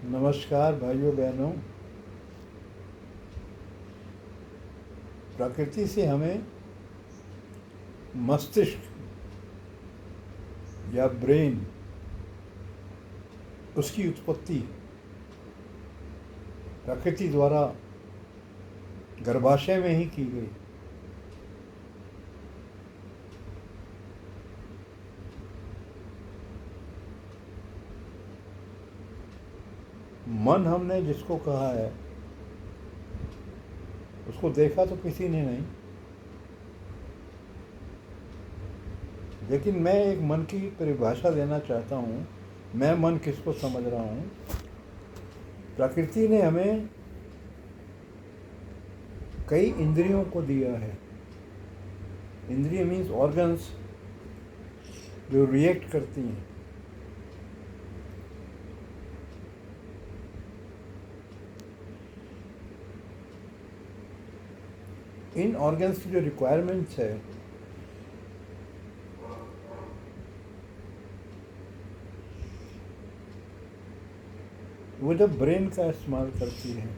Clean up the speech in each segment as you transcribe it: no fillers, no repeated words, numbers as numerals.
नमस्कार भाइयों बहनों। प्रकृति से हमें मस्तिष्क या ब्रेन, उसकी उत्पत्ति प्रकृति द्वारा गर्भाशय में ही की गई। मन हमने जिसको कहा है, उसको देखा तो किसी ने नहीं, लेकिन मैं एक मन की परिभाषा देना चाहता हूँ। मैं मन किसको समझ रहा हूँ? प्रकृति ने हमें कई इंद्रियों को दिया है। इंद्रिय मीन्स ऑर्गन्स जो रिएक्ट करती हैं। इन ऑर्गन्स की जो रिक्वायरमेंट्स है वो जब ब्रेन का इस्तेमाल करती हैं,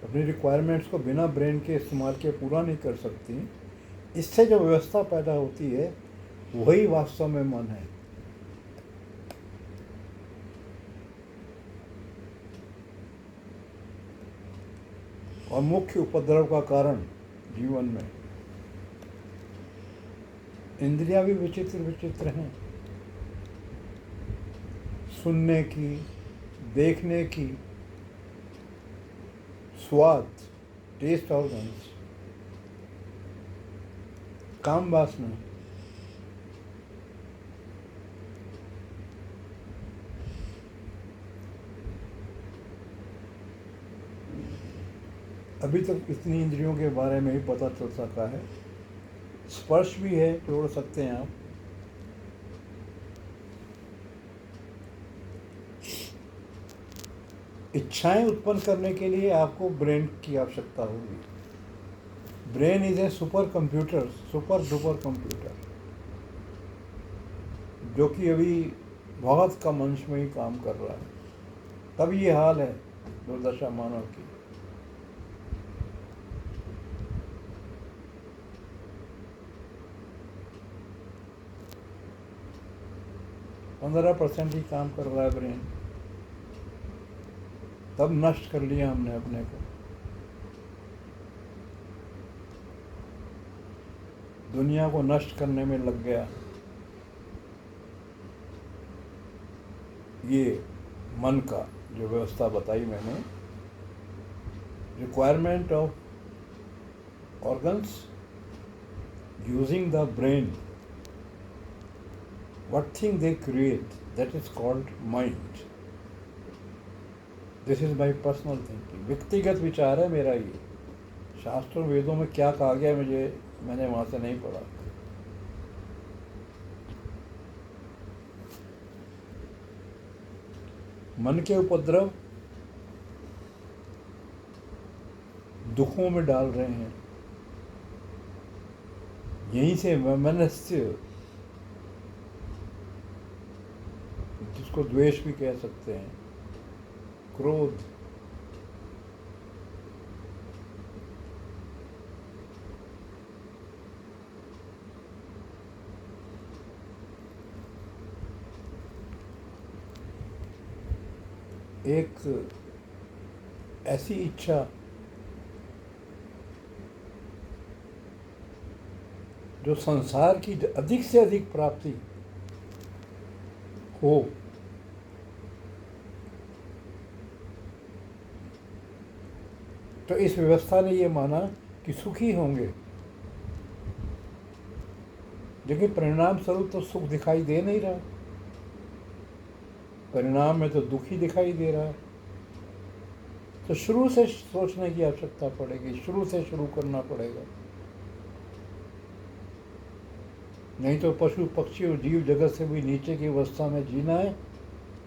अपनी रिक्वायरमेंट्स को बिना ब्रेन के इस्तेमाल के पूरा नहीं कर सकती। इससे जो व्यवस्था पैदा होती है वही वास्तव में मन है। और मुख्य उपद्रव का कारण जीवन में इंद्रियां भी विचित्र विचित्र हैं। सुनने की, देखने की, स्वाद, टेस्ट ऑर्गन्स, काम वासना, अभी तक इतनी इंद्रियों के बारे में ही पता चल सका है। स्पर्श भी है, जोड़ सकते हैं आप। इच्छाएं उत्पन्न करने के लिए आपको ब्रेन की आवश्यकता होगी। Brain is a super computer, super duper computer, जो कि अभी बहुत कम अंश में ही काम कर रहा है। तब ये हाल है दुर्दशा मानव की। पंद्रह % ही काम कर रहा है ब्रेन। तब नष्ट कर लिया हमने अपने को। दुनिया को नष्ट करने में लग गया ये मन का जो व्यवस्था बताई मैंने। Requirement of organs using the brain, what thing they create, that is called mind. This is my personal thinking, व्यक्तिगत विचार है मेरा। ये शास्त्रों वेदों में क्या कहा गया मैंने वहाँ से नहीं पढ़ा। मन के उपद्रव दुखों में डाल रहे हैं। यहीं से वैमनस्य, जिसको द्वेष भी कह सकते हैं, क्रोध, एक ऐसी इच्छा जो संसार की अधिक से अधिक प्राप्ति हो, तो इस व्यवस्था ने ये माना कि सुखी होंगे, लेकिन परिणाम स्वरूप तो सुख दिखाई दे नहीं रहा। परिणाम में तो दुख ही दिखाई दे रहा है। तो शुरू से सोचने की आवश्यकता पड़ेगी, शुरू से शुरू करना पड़ेगा। नहीं तो पशु पक्षी और जीव जगत से भी नीचे की अवस्था में जीना है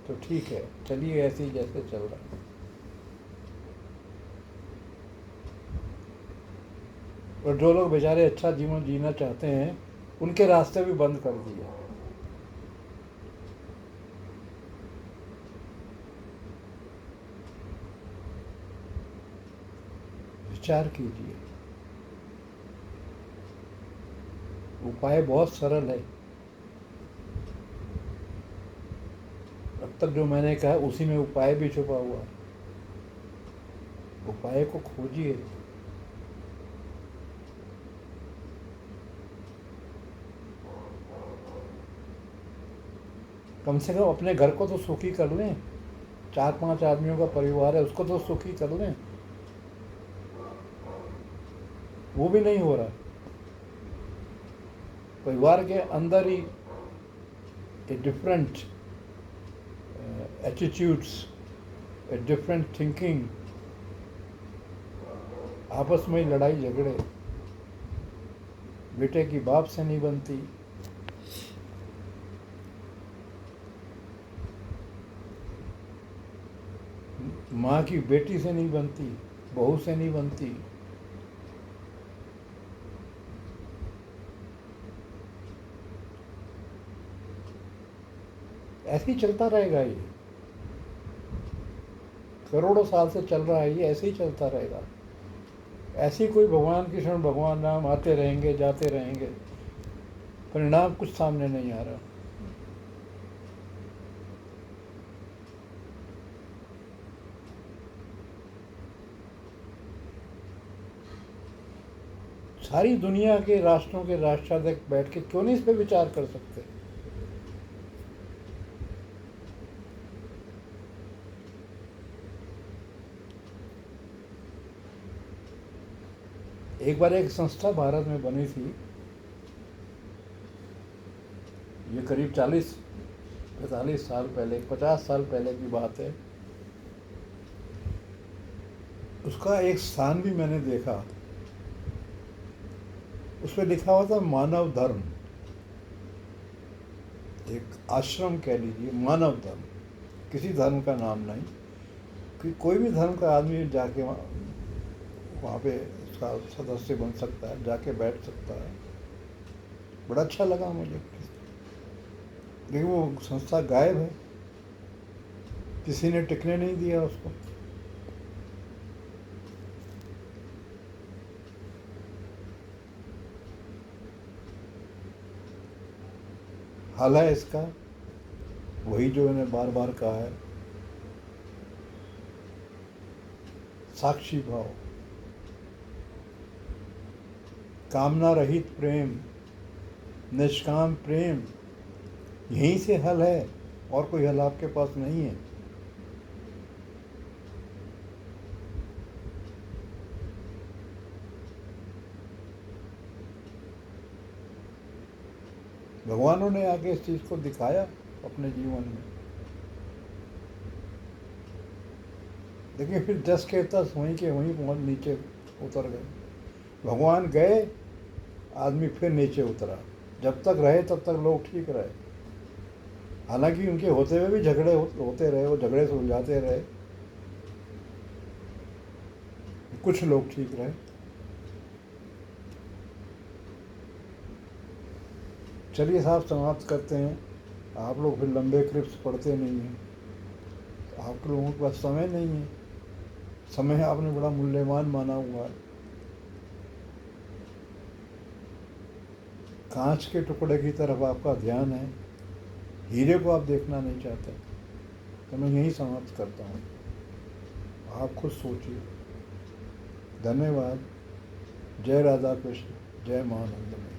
तो ठीक है, चलिए ऐसे ही जैसे चल रहा है। और जो लोग बेचारे अच्छा जीवन जीना चाहते हैं उनके रास्ते भी बंद कर दिए। विचार कीजिए। उपाय बहुत सरल है। अब तक जो मैंने कहा उसी में उपाय भी छुपा हुआ है। उपाय को खोजिए। कम से कम अपने घर को तो सुखी कर लें। 4-5 आदमियों का परिवार है, उसको तो सुखी कर लें। वो भी नहीं हो रहा। परिवार के अंदर ही a different attitudes, a different thinking, आपस में ही लड़ाई झगड़े, बेटे की बाप से नहीं बनती, माँ की बेटी से नहीं बनती, बहू से नहीं बनती। ऐसे ही चलता रहेगा ये। करोड़ों साल से चल रहा है ये, ऐसे ही चलता रहेगा। ऐसे ही कोई भगवान कृष्ण भगवान राम आते रहेंगे जाते रहेंगे, परिणाम कुछ सामने नहीं आ रहा। सारी दुनिया के राष्ट्रों के राष्ट्राध्यक्ष बैठ के क्यों नहीं इस पर विचार कर सकते? एक बार एक संस्था भारत में बनी थी, ये करीब 40-45 साल पहले, 50 साल पहले की बात है। उसका एक स्थान भी मैंने देखा, उस पर लिखा हुआ था मानव धर्म। एक आश्रम कह लीजिए, मानव धर्म, किसी धर्म का नाम नहीं, कि कोई भी धर्म का आदमी जाके वहाँ पे उसका सदस्य बन सकता है, जाके बैठ सकता है। बड़ा अच्छा लगा मुझे, लेकिन वो संस्था गायब है, किसी ने टिकने नहीं दिया उसको। हाल है इसका वही जो मैंने बार बार कहा है, साक्षी भाव, कामना रहित प्रेम, निष्काम प्रेम, यहीं से हल है, और कोई हल आपके पास नहीं है। भगवानों ने आगे इस चीज को दिखाया अपने जीवन में, लेकिन फिर जस के तस वहीं के वहीं पहुंच नीचे उतर गए। भगवान गए, आदमी फिर नीचे उतरा। जब तक रहे तब तक लोग ठीक रहे, हालांकि उनके होते हुए भी झगड़े होते रहे, वो झगड़े सुलझाते रहे, कुछ लोग ठीक रहे। चलिए साहब, समाप्त करते हैं। आप लोग फिर लंबे क्लिप्स पढ़ते नहीं हैं, आप लोगों के पास समय नहीं है। समय आपने बड़ा मूल्यवान माना हुआ है। कांच के टुकड़े की तरफ आपका ध्यान है, हीरे को आप देखना नहीं चाहते। तो मैं यही समाप्त करता हूँ, आप खुद सोचिए। धन्यवाद। जय राधा कृष्ण, जय महानंदमयी।